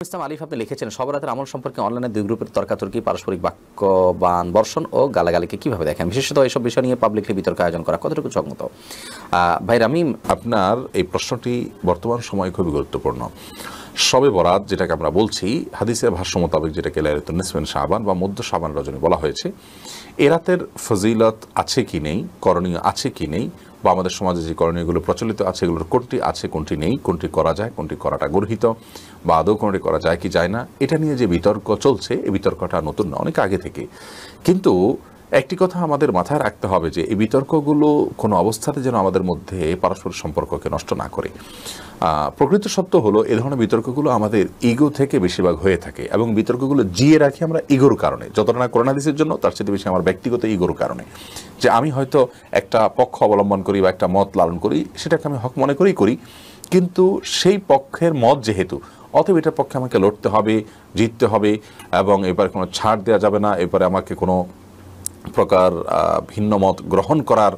ইসলাম আলিফ আপনি লিখেছেন সব রাতের আমল সম্পর্কে অনলাইনে দুই গ্রুপের তর্কাতর্কি পারস্পরিক বাক্যবান বর্ষণ ও গালাগালিকে কিভাবে দেখেন, বিশেষত এইসব বিষয় নিয়ে পাবলিকলি বিতর্ক আয়োজন করা কতটুকু সম্মত? ভাই রামিম, আপনার এই প্রশ্নটি বর্তমান সময়ে খুবই গুরুত্বপূর্ণ। শবে বরাত যেটাকে আমরা বলছি, হাদিসের ভাষ্য মোতাবেক যেটাকে লাইলাতুন নিসফ মিন শাবান বা মধ্য শাবান রজনী বলা হয়েছে, এ রাতের ফজিলত আছে কি নেই, করণীয় আছে কি নেই, বা আমাদের সমাজে যে করণীয়গুলো প্রচলিত আছে এগুলোর কোনটি আছে কোনটি নেই, কোনটি করা যায় কোনটি করাটা গর্হিত, বা আদৌ কোনটি করা যায় কি যায় না, এটা নিয়ে যে বিতর্ক চলছে এই বিতর্কটা নতুন না, অনেক আগে থেকে। কিন্তু একটি কথা আমাদের মাথায় রাখতে হবে যে এই বিতর্কগুলো কোনো অবস্থাতে যেন আমাদের মধ্যে পারস্পরিক সম্পর্ককে নষ্ট না করে। প্রকৃত সত্য হলো এ ধরনের বিতর্কগুলো আমাদের ইগো থেকে বেশিরভাগ হয়ে থাকে, এবং বিতর্কগুলো জিয়ে রাখি আমরা ইগোর কারণে, যতটা না করোনা হাদিসের জন্য তার চেয়ে বেশি আমার ব্যক্তিগত ইগোর কারণে। যে আমি হয়তো একটা পক্ষ অবলম্বন করি বা একটা মত লালন করি, সেটাকে আমি হক মনে করি, কিন্তু সেই পক্ষের মত যেহেতু, অতএব এটার পক্ষে আমাকে লড়তে হবে, জিততে হবে, এবং এবারে কোনো ছাড় দেওয়া যাবে না, এবারে আমাকে কোনো প্রকার ভিন্ন মত গ্রহণ করার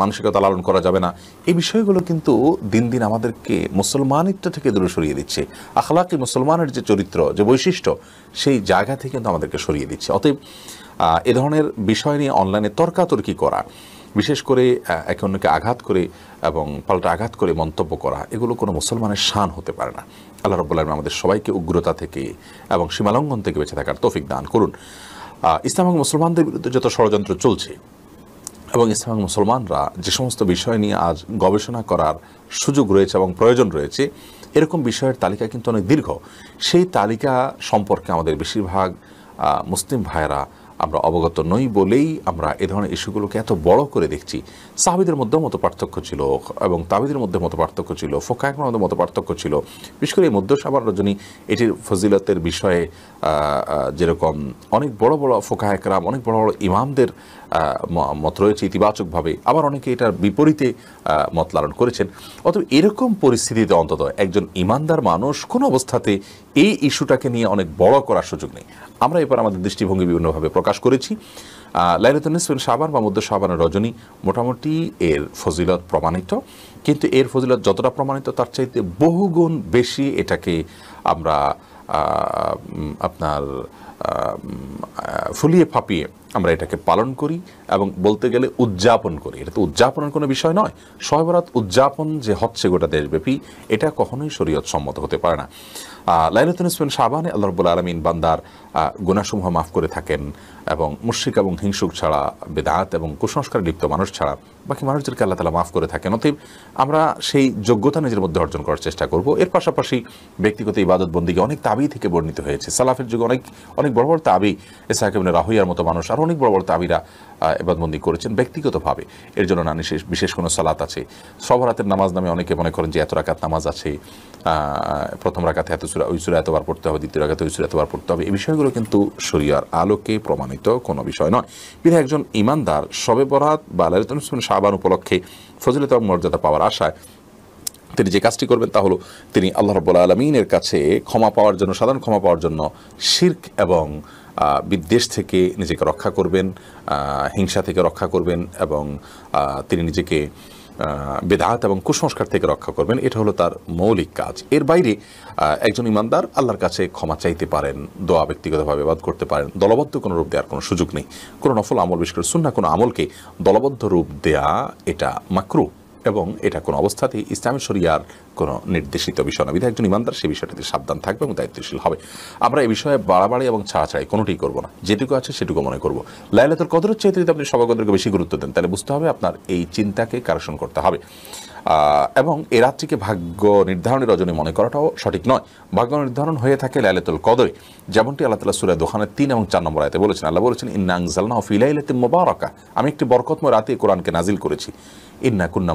মানসিকতা লালন করা যাবে না। এই বিষয়গুলো কিন্তু দিন দিন আমাদেরকে মুসলমানিত্ব থেকে দূরে সরিয়ে দিচ্ছে। আখলাকি মুসলমানের যে চরিত্র, যে বৈশিষ্ট্য, সেই জায়গা থেকে কিন্তু আমাদেরকে সরিয়ে দিচ্ছে। অতএব এ ধরনের বিষয় নিয়ে অনলাইনে তর্কাতর্কি করা, বিশেষ করে একে অন্যকে আঘাত করে এবং পাল্টা আঘাত করে মন্তব্য করা, এগুলো কোনো মুসলমানের শান হতে পারে না। আল্লাহ রাব্বুল আলামিন আমাদের সবাইকে উগ্রতা থেকে এবং সীমালঙ্ঘন থেকে বেঁচে থাকার তৌফিক দান করুন। ইসলাম এবং মুসলমানদের বিরুদ্ধে যত ষড়যন্ত্র চলছে, এবং ইসলাম এবং মুসলমানরা যে সমস্ত বিষয় নিয়ে আজ গবেষণা করার সুযোগ রয়েছে এবং প্রয়োজন রয়েছে, এরকম বিষয়ের তালিকা কিন্তু অনেক দীর্ঘ। সেই তালিকা সম্পর্কে আমাদের বেশিরভাগ মুসলিম ভাইয়েরা আমরা অবগত নই বলেই আমরা এ ধরনের ইস্যুগুলোকে এত বড় করে দেখছি। সাহাবীদের মধ্যেও মতো পার্থক্য ছিল, এবং তাবিদের মধ্যে মতো পার্থক্য ছিল, ফোকাহের মধ্যে মতো পার্থক্য ছিল। বিশেষ করে এই মধ্য শাবান রজনী, এটির ফজিলতের বিষয়ে যেরকম অনেক বড় বড় ফোকাহে কেরাম, অনেক বড় বড় ইমামদের মত রয়েছে ইতিবাচকভাবে, আবার অনেকে এটার বিপরীতে মত লালন করেছেন। অতএব এরকম পরিস্থিতিতে অন্তত একজন ইমানদার মানুষ কোনো অবস্থাতে এই ইস্যুটাকে নিয়ে অনেক বড় করার সুযোগ নেই। আমরা এবার আমাদের দৃষ্টিভঙ্গি বিভিন্নভাবে প্রকাশ করেছি। লাইলাতুন নিসফ মিন শাবান বা মধ্য শাবানের রজনী মোটামুটি এর ফজিলত প্রমাণিত, কিন্তু এর ফজিলত যতটা প্রমাণিত তার চাইতে বহুগুণ বেশি এটাকে আমরা আপনার ফুলিয়ে ফাঁপিয়ে আমরা এটাকে পালন করি, এবং বলতে গেলে উদযাপন করি। এটা তো উদযাপনের কোনো বিষয় নয়। শবে বরাত উদযাপন যে হচ্ছে গোটা দেশব্যাপী, এটা কখনোই শরীয়ত সম্মত হতে পারে না। লাইলাতুন নিসফ মিন শাবানে আল্লাহ রাব্বুল আলামিন বান্দার গুনাহসমূহ মাফ করে থাকেন, এবং মুশরিক এবং হিংসুক ছাড়া, বেদাত এবং কুসংস্কারে লিপ্ত মানুষ ছাড়া বাকি মানুষদেরকে আল্লাহ তাআলা মাফ করে থাকেন। অতএব আমরা সেই যোগ্যতা নিজের মধ্যে অর্জন করার চেষ্টা করব। এর পাশাপাশি ব্যক্তিগত ইবাদত বন্দিকে অনেক তাবি থেকে বর্ণিত হয়েছে। সালাফের যুগে অনেক বড় বড় তাবি, ইসহাক ইবনে রাহুয়ার মতো মানুষ, আর অনেক বড় বড় তাবিরা ইবাদতবন্দি করেছেন ব্যক্তিগতভাবে। এর জন্য না বিশেষ কোনো সালাত আছে। সব রাতের নামাজ নামে অনেকে মনে করেন যে এত রাকাত নামাজ আছে, প্রথম রাকাতে এত সূরা, ওই সূরা এতবার পড়তে হবে, দ্বিতীয় রাকাতে ওই সূরা এতবার পড়তে হবে। এই বিষয়গুলো কিন্তু শরিয়ার আলোকে প্রমাণিত কোনো বিষয় নয়। বিধায় একজন ইমানদার শবে বরাত বা লাইলাতুন নিসফ মিন শাবান উপলক্ষে ফজিলত এবং মর্যাদা পাওয়ার আশায় তিনি যে কাজটি করবেন তা হলো, তিনি আল্লাহ রাব্বুল আলামিনের কাছে ক্ষমা পাওয়ার জন্য, সাধারণ ক্ষমা পাওয়ার জন্য শিরক এবং বিদ্বেষ থেকে নিজেকে রক্ষা করবেন, হিংসা থেকে রক্ষা করবেন, এবং তিনি নিজেকে বেদাত এবং কুসংস্কার থেকে রক্ষা করবেন। এটা হলো তার মৌলিক কাজ। এর বাইরে একজন ইমানদার আল্লাহর কাছে ক্ষমা চাইতে পারেন, দোয়া ব্যক্তিগতভাবে বাদ করতে পারেন। দলবদ্ধ কোনো রূপ দেওয়ার কোনো সুযোগ নেই। কোনো নফল আমল, বিশেষ করে সুন্নাহ কোনো আমলকে দলবদ্ধ রূপ দেয়া এটা মাকরুহ, এবং এটা কোনো অবস্থাতেই ইসলামী শরিয়ার কোনো নির্দেশিত বিষয় না। বিধায় একজন ইমানদার সেই বিষয়টাতে সাবধান থাকবে এবং দায়িত্বশীল হবে। আমরা এই বিষয়ে বাড়াবাড়ি এবং ছাড়াছাড়ি কোনোটিই করবো না। যেটুকু আছে সেটুকু মনে করবো। লাইলাতুল কদরের চাইতে যদি আপনি শবে কদরকে বেশি গুরুত্ব দেন, তাহলে বুঝতে হবে আপনার এই চিন্তাকে কারেকশন করতে হবে। এবং এই রাত্রিকে ভাগ্য নির্ধারণের রজনী মনে করাটাও সঠিক নয়। ভাগ্য নির্ধারণ হয়ে থাকে লাইলাতুল কদরে, যেমনটি আল্লাহ তাআলা সূরা দোহানের 3 এবং 4 নম্বর আয়াতে বলেছেন। আল্লাহ বলেছেন, ইন্না আনজালনাহু ফি লাইলাতিন মুবারাকা, আমি একটি বরকতময় রাতে কোরআনকে নাজিল করেছি। ইন্না কুন্না